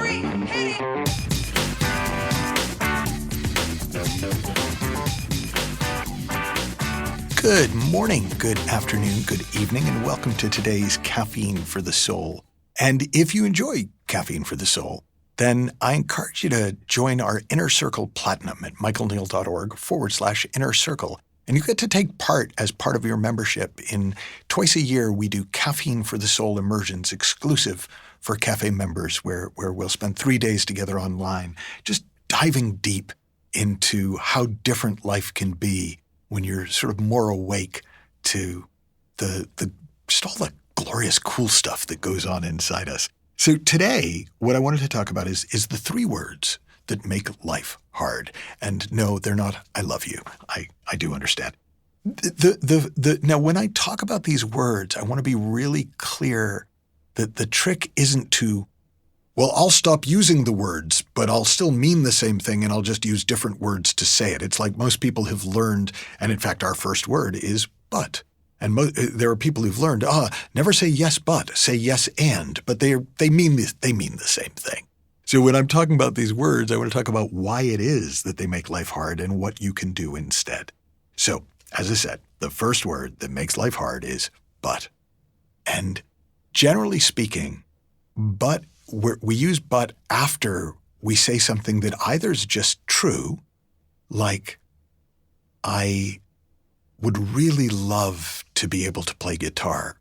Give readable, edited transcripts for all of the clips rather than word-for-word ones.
3, hit it! Good morning, good afternoon, good evening, and welcome to today's Caffeine for the Soul. And if you enjoy Caffeine for the Soul, then I encourage you to join our Inner Circle Platinum at michaelneill.org/Inner Circle. And you get to take part as part of your membership in twice a year we do Caffeine for the Soul immersions exclusive for Cafe members where we'll spend 3 days together online, just diving deep into how different life can be when you're sort of more awake to just all the glorious cool stuff that goes on inside us. So today, what I wanted to talk about is the 3 words that make life hard. And no, they're not, I love you. I do understand. Now, when I talk about these words, I want to be really clear that the trick isn't to, well, I'll stop using the words, but I'll still mean the same thing and I'll just use different words to say it. It's like most people have learned, and in fact, our first word is but. And there are people who've learned, never say yes but, say yes and, but they mean the same thing. So when I'm talking about these words, I want to talk about why it is that they make life hard and what you can do instead. So, as I said, the first word that makes life hard is but. And generally speaking, but we use but after we say something that either is just true, like, I would really love to be able to play guitar,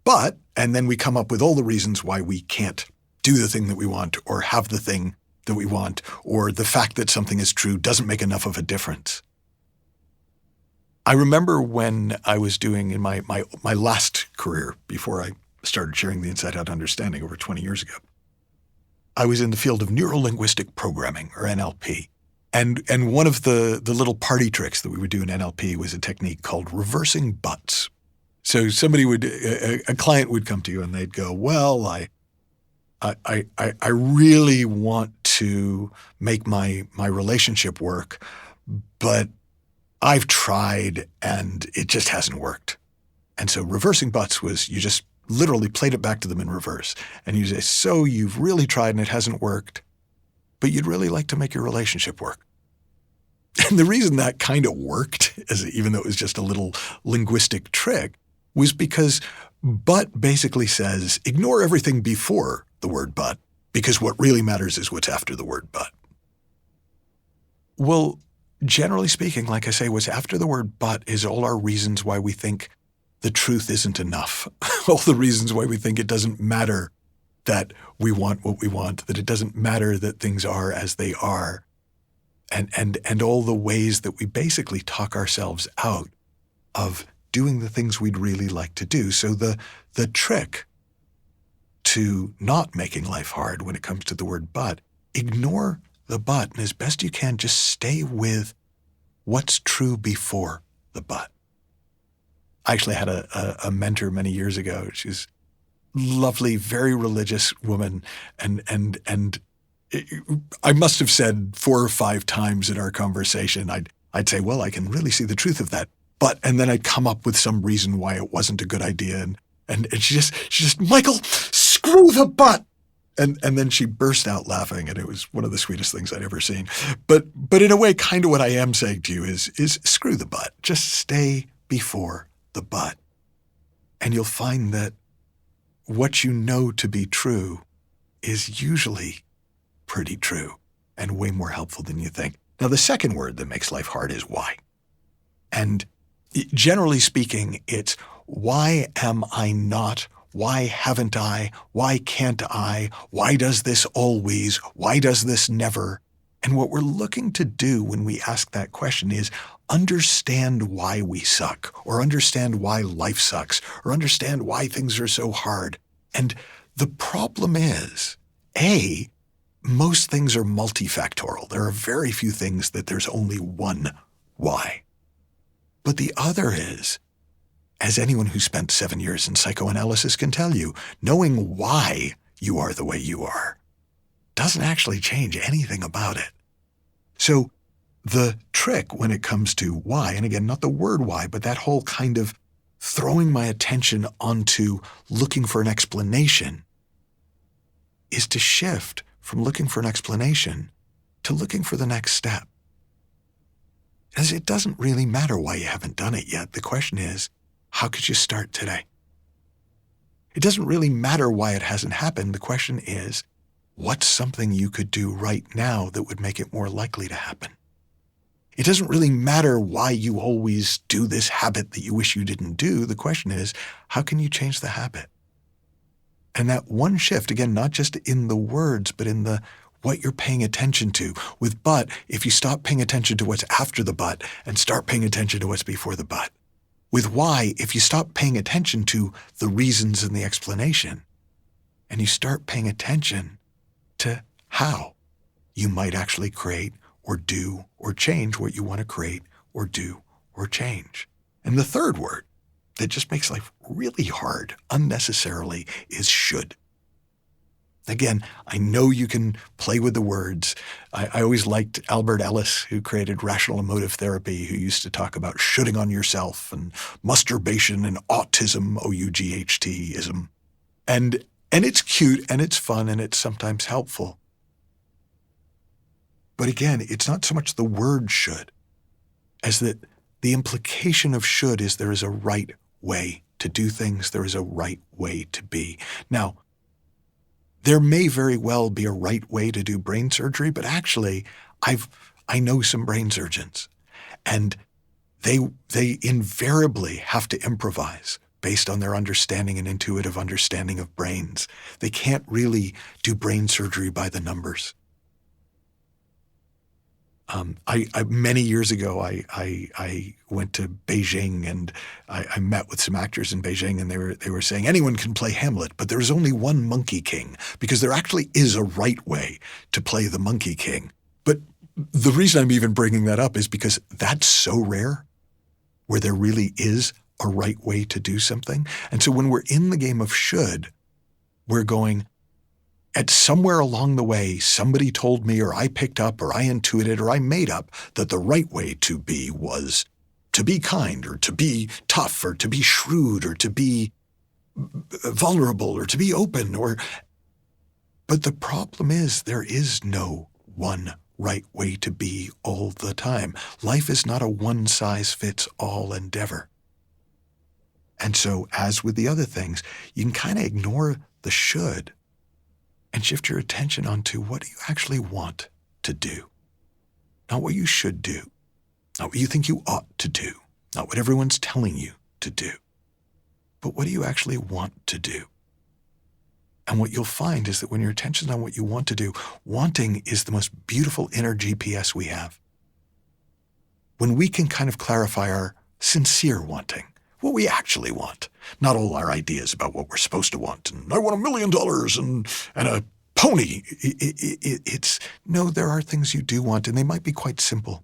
but, and then we come up with all the reasons why we can't do the thing that we want or have the thing that we want, or the fact that something is true doesn't make enough of a difference. I remember when I was doing in my last career before I started sharing the Inside Out Understanding over 20 years ago, I was in the field of neuro-linguistic programming, or NLP. And one of the little party tricks that we would do in NLP was a technique called reversing buts. So a client would come to you and they'd go, well, I really want to make my relationship work, but I've tried and it just hasn't worked. And so reversing buts was you just literally played it back to them in reverse. And you say, so you've really tried and it hasn't worked, but you'd really like to make your relationship work. And the reason that kind of worked, even though it was just a little linguistic trick, was because but basically says, ignore everything before the word but, because what really matters is what's after the word but. Well, generally speaking, like I say, what's after the word but is all our reasons why we think the truth isn't enough. All the reasons why we think it doesn't matter that we want what we want, that it doesn't matter that things are as they are, and all the ways that we basically talk ourselves out of doing the things we'd really like to do. So the trick to not making life hard when it comes to the word but, ignore the but, and as best you can, just stay with what's true before the but. I actually had a mentor many years ago. She's lovely, very religious woman, and I must have said 4 or 5 times in our conversation, I'd say, well, I can really see the truth of that, but, and then I'd come up with some reason why it wasn't a good idea, and she just, Michael, screw the but, and then she burst out laughing, and it was one of the sweetest things I'd ever seen. But in a way, kind of what I am saying to you is screw the but, just stay before the but, and you'll find that what you know to be true is usually pretty true and way more helpful than you think. Now, the second word that makes life hard is why. And generally speaking, it's why am I not? Why haven't I? Why can't I? Why does this always? Why does this never? And what we're looking to do when we ask that question is understand why we suck, or understand why life sucks, or understand why things are so hard. And the problem is, A, most things are multifactorial. There are very few things that there's only one why. But the other is, as anyone who spent 7 years in psychoanalysis can tell you, knowing why you are the way you are doesn't actually change anything about it. So the trick when it comes to why, and again, not the word why, but that whole kind of throwing my attention onto looking for an explanation, is to shift from looking for an explanation to looking for the next step. As it doesn't really matter why you haven't done it yet. The question is, how could you start today? It doesn't really matter why it hasn't happened. The question is, what's something you could do right now that would make it more likely to happen? It doesn't really matter why you always do this habit that you wish you didn't do. The question is, how can you change the habit? And that one shift, again, not just in the words, but in the what you're paying attention to. With but, if you stop paying attention to what's after the but and start paying attention to what's before the but. With why, if you stop paying attention to the reasons and the explanation, and you start paying attention to how you might actually create or do or change what you want to create or do or change. And the third word that just makes life really hard unnecessarily is should. Again, I know you can play with the words. I always liked Albert Ellis, who created rational emotive therapy, who used to talk about shoulding on yourself and masturbation and autism, O-U-G-H-T-ism. And it's cute and it's fun and it's sometimes helpful. But again, it's not so much the word should as that the implication of should is there is a right way to do things. There is a right way to be. Now, there may very well be a right way to do brain surgery, but actually, I know some brain surgeons, and they invariably have to improvise based on their understanding and intuitive understanding of brains. They can't really do brain surgery by the numbers. Many years ago, I went to Beijing and I met with some actors in Beijing, and they were saying anyone can play Hamlet, but there is only one Monkey King, because there actually is a right way to play the Monkey King. But the reason I'm even bringing that up is because that's so rare, where there really is a right way to do something. And so when we're in the game of should, we're going, at somewhere along the way, somebody told me, or I picked up, or I intuited, or I made up that the right way to be was to be kind, or to be tough, or to be shrewd, or to be vulnerable, or to be open, but the problem is there is no one right way to be all the time. Life is not a one-size-fits-all endeavor. And so, as with the other things, you can kind of ignore the should and shift your attention onto what do you actually want to do. Not what you should do, not what you think you ought to do, not what everyone's telling you to do, but what do you actually want to do? And what you'll find is that when your attention's on what you want to do, wanting is the most beautiful inner GPS we have. When we can kind of clarify our sincere wanting, what we actually want, not all our ideas about what we're supposed to want, and I want $1 million and a pony. No, there are things you do want, and they might be quite simple.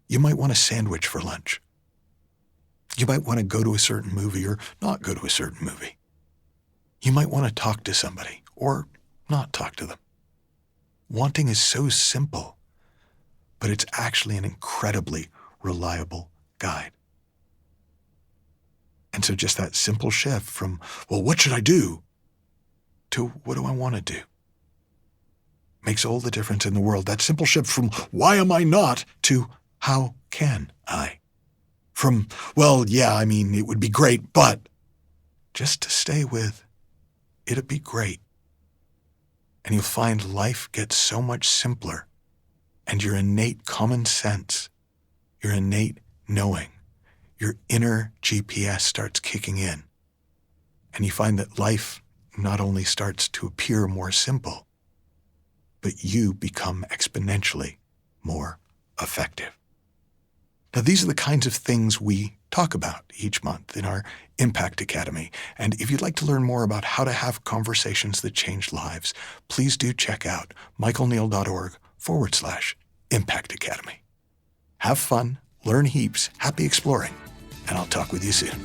You might want a sandwich for lunch. You might want to go to a certain movie or not go to a certain movie. You might want to talk to somebody or not talk to them. Wanting is so simple, but it's actually an incredibly reliable guide. And so just that simple shift from, well, what should I do, to what do I want to do, makes all the difference in the world. That simple shift from why am I not to how can I? From, well, yeah, I mean, it would be great, but just to stay with, it'd be great. And you'll find life gets so much simpler, and your innate common sense, your innate knowing, your inner GPS starts kicking in. And you find that life not only starts to appear more simple, but you become exponentially more effective. Now, these are the kinds of things we talk about each month in our Impact Academy. And if you'd like to learn more about how to have conversations that change lives, please do check out michaelneill.org/Impact Academy. Have fun, learn heaps, happy exploring, and I'll talk with you soon.